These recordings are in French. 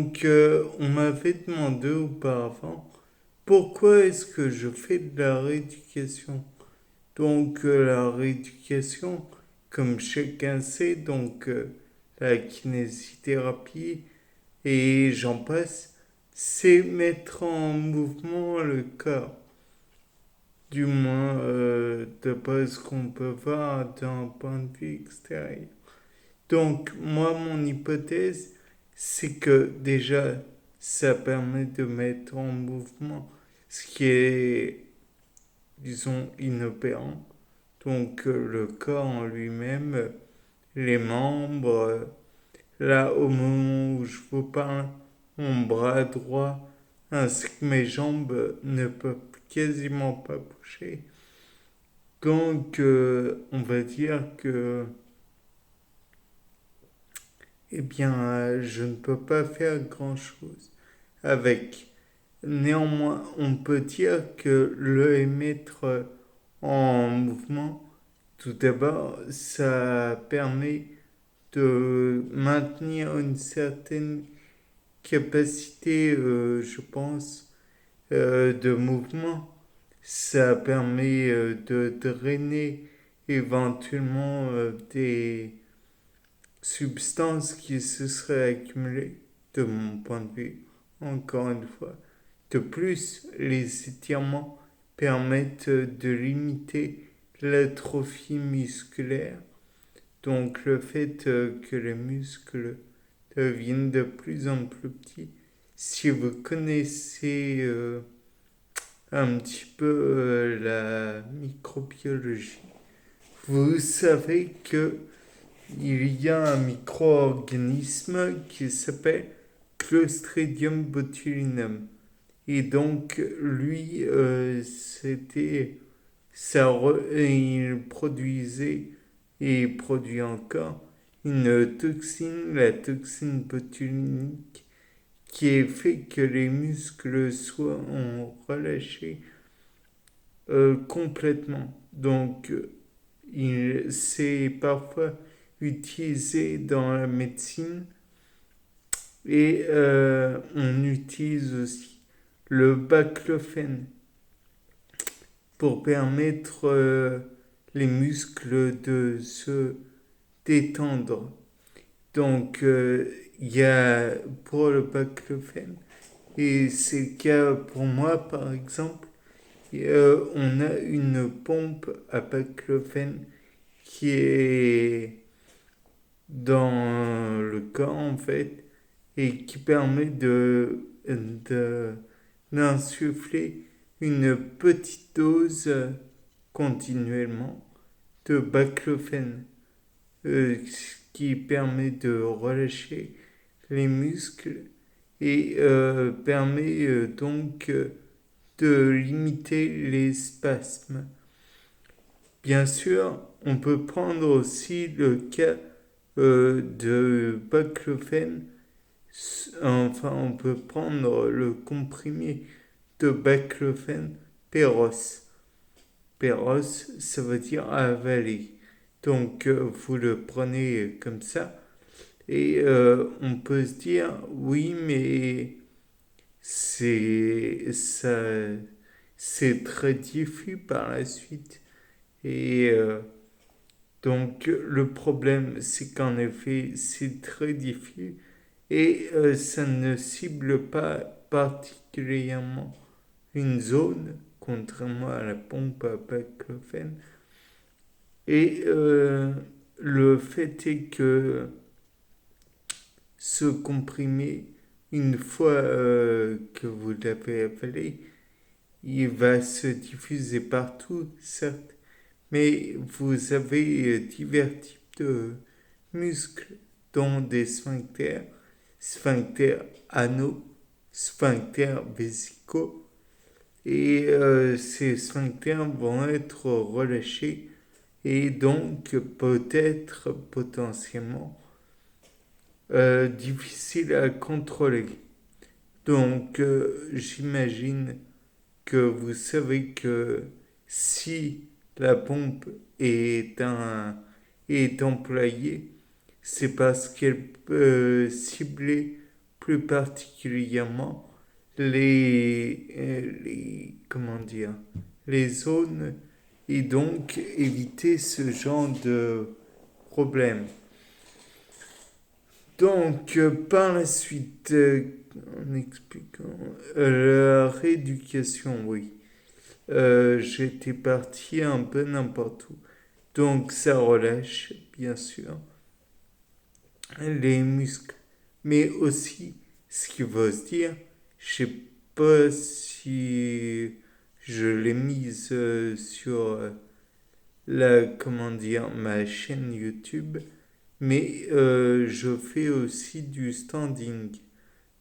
Donc, on m'avait demandé auparavant pourquoi est-ce que je fais de la rééducation. Donc, la rééducation, comme chacun sait, la kinésithérapie et j'en passe, c'est mettre en mouvement le corps. Du moins, d'après ce qu'on peut voir d'un point de vue extérieur. Donc, moi, mon hypothèse, c'est que déjà, ça permet de mettre en mouvement ce qui est, disons, inopérant. Donc, le corps en lui-même, les membres, là, au moment où je vous parle, mon bras droit ainsi que mes jambes ne peuvent quasiment pas bouger. Donc, on va dire que eh bien, je ne peux pas faire grand-chose avec. Néanmoins, on peut dire que le mettre en mouvement, tout d'abord, ça permet de maintenir une certaine capacité, je pense, de mouvement. Ça permet de drainer éventuellement des substances qui se seraient accumulées, de mon point de vue, encore une fois. De plus, les étirements permettent de limiter l'atrophie musculaire, donc le fait que les muscles deviennent de plus en plus petits. Si vous connaissez un petit peu la microbiologie, vous savez que il y a un micro-organisme qui s'appelle Clostridium botulinum. Et donc, lui, il produisait et produit encore une toxine, la toxine botulinique, qui est fait que les muscles soient relâchés complètement. Donc, c'est parfois utilisé dans la médecine et on utilise aussi le baclofen pour permettre les muscles de se détendre. Donc, il y a pour le baclofen, et c'est le cas pour moi par exemple, on a une pompe à baclofen qui est dans le corps en fait et qui permet de d'insuffler une petite dose continuellement de baclofen, ce qui permet de relâcher les muscles et permet de limiter les spasmes. Bien sûr, on peut prendre aussi le cas de baclofen, enfin on peut prendre le comprimé de baclofen Péros. Péros, ça veut dire avaler. Donc vous le prenez comme ça et on peut se dire oui mais ça c'est très diffus par la suite et donc le problème c'est qu'en effet c'est très diffus et ça ne cible pas particulièrement une zone, contrairement à la pompe à baclofen. Et le fait est que ce comprimé, une fois que vous l'avez avalé, il va se diffuser partout, certes, mais vous avez divers types de muscles, dont des sphincters, sphincters anaux, sphincters vésicaux, et ces sphincters vont être relâchés et donc peut-être potentiellement difficile à contrôler. Donc j'imagine que vous savez que si la pompe est employée, c'est parce qu'elle peut cibler plus particulièrement les zones et donc éviter ce genre de problème. Donc, par la suite, en expliquant la rééducation, oui. J'étais parti un peu n'importe où. Donc, ça relâche, bien sûr, les muscles. Mais aussi, ce qu'il faut se dire, je sais pas si je l'ai mise sur ma chaîne YouTube, mais je fais aussi du standing.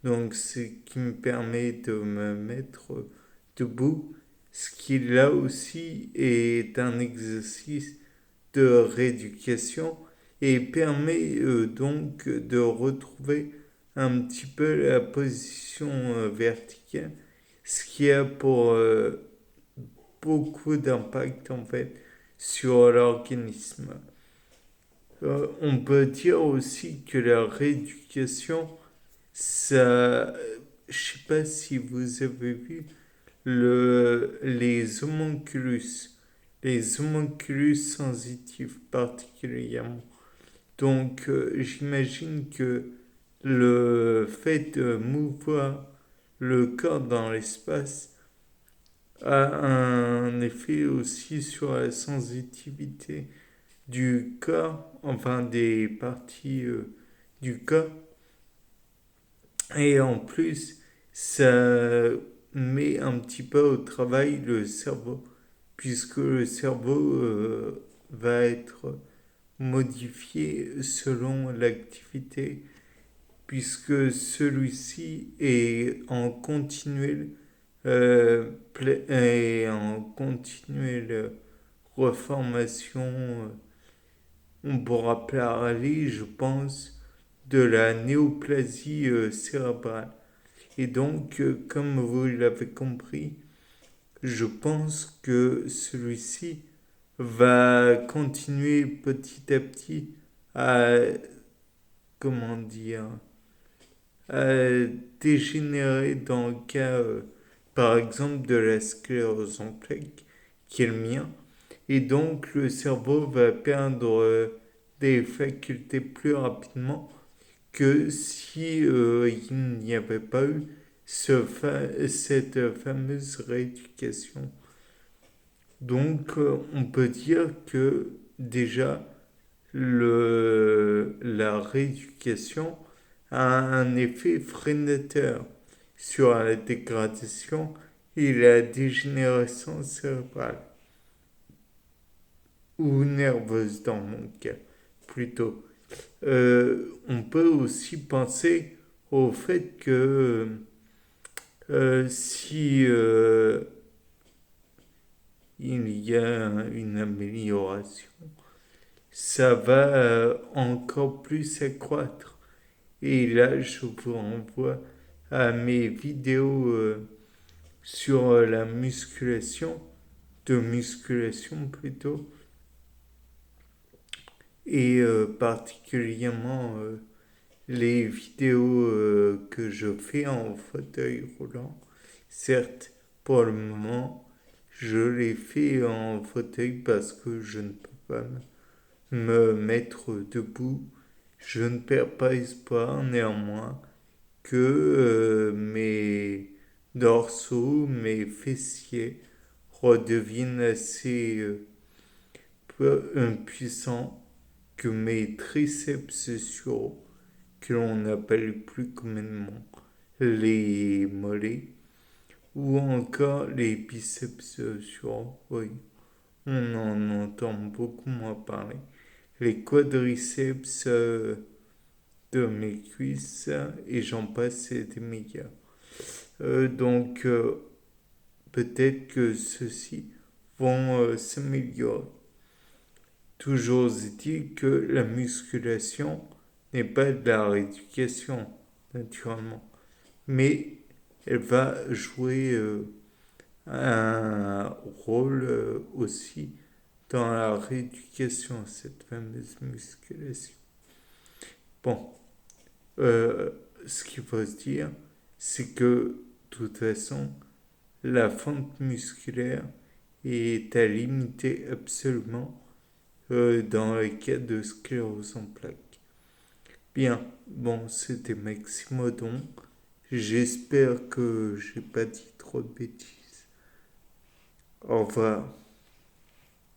Donc, ce qui me permet de me mettre debout, ce qui là aussi est un exercice de rééducation et permet donc de retrouver un petit peu la position verticale, ce qui a pour beaucoup d'impact en fait sur l'organisme. On peut dire aussi que la rééducation, ça, je sais pas si vous avez vu les homonculus sensitifs particulièrement. Donc, j'imagine que le fait de mouvoir le corps dans l'espace a un effet aussi sur la sensitivité du corps, enfin des parties du corps. Et en plus, ça met un petit peu au travail le cerveau, puisque le cerveau va être modifié selon l'activité, puisque celui-ci est en continuelle, reformation. On pourra parler, je pense, de la néoplasie cérébrale. Et donc, comme vous l'avez compris, je pense que celui-ci va continuer petit à petit à, comment dire, à dégénérer dans le cas, par exemple, de la sclérose en plaques, qui est le mien. Et donc, le cerveau va perdre des facultés plus rapidement que si il n'y avait pas eu cette fameuse rééducation. Donc, on peut dire que déjà, la rééducation a un effet freinateur sur la dégradation et la dégénérescence cérébrale, ou nerveuse dans mon cas, plutôt. On peut aussi penser au fait que si il y a une amélioration, ça va encore plus s'accroître. Et là, je vous renvoie à mes vidéos sur la musculation plutôt, et particulièrement les vidéos que je fais en fauteuil roulant. Certes, pour le moment, je les fais en fauteuil parce que je ne peux pas me mettre debout. Je ne perds pas espoir néanmoins que mes dorsaux, mes fessiers redeviennent assez puissants, que mes triceps sur que l'on appelle plus communément les mollets, ou encore les biceps sur, oui, on en entend beaucoup moins parler, les quadriceps de mes cuisses, et j'en passe, c'est des meilleurs. Donc, peut-être que ceux-ci vont s'améliorer. Toujours est-il que la musculation n'est pas de la rééducation, naturellement, mais elle va jouer un rôle aussi dans la rééducation, cette fameuse musculation. Bon, ce qu'il faut se dire, c'est que, de toute façon, la fonte musculaire est à limiter absolument dans le cas de sclérose en plaques. Bien, bon, c'était Maximodon. J'espère que j'ai pas dit trop de bêtises. Au revoir.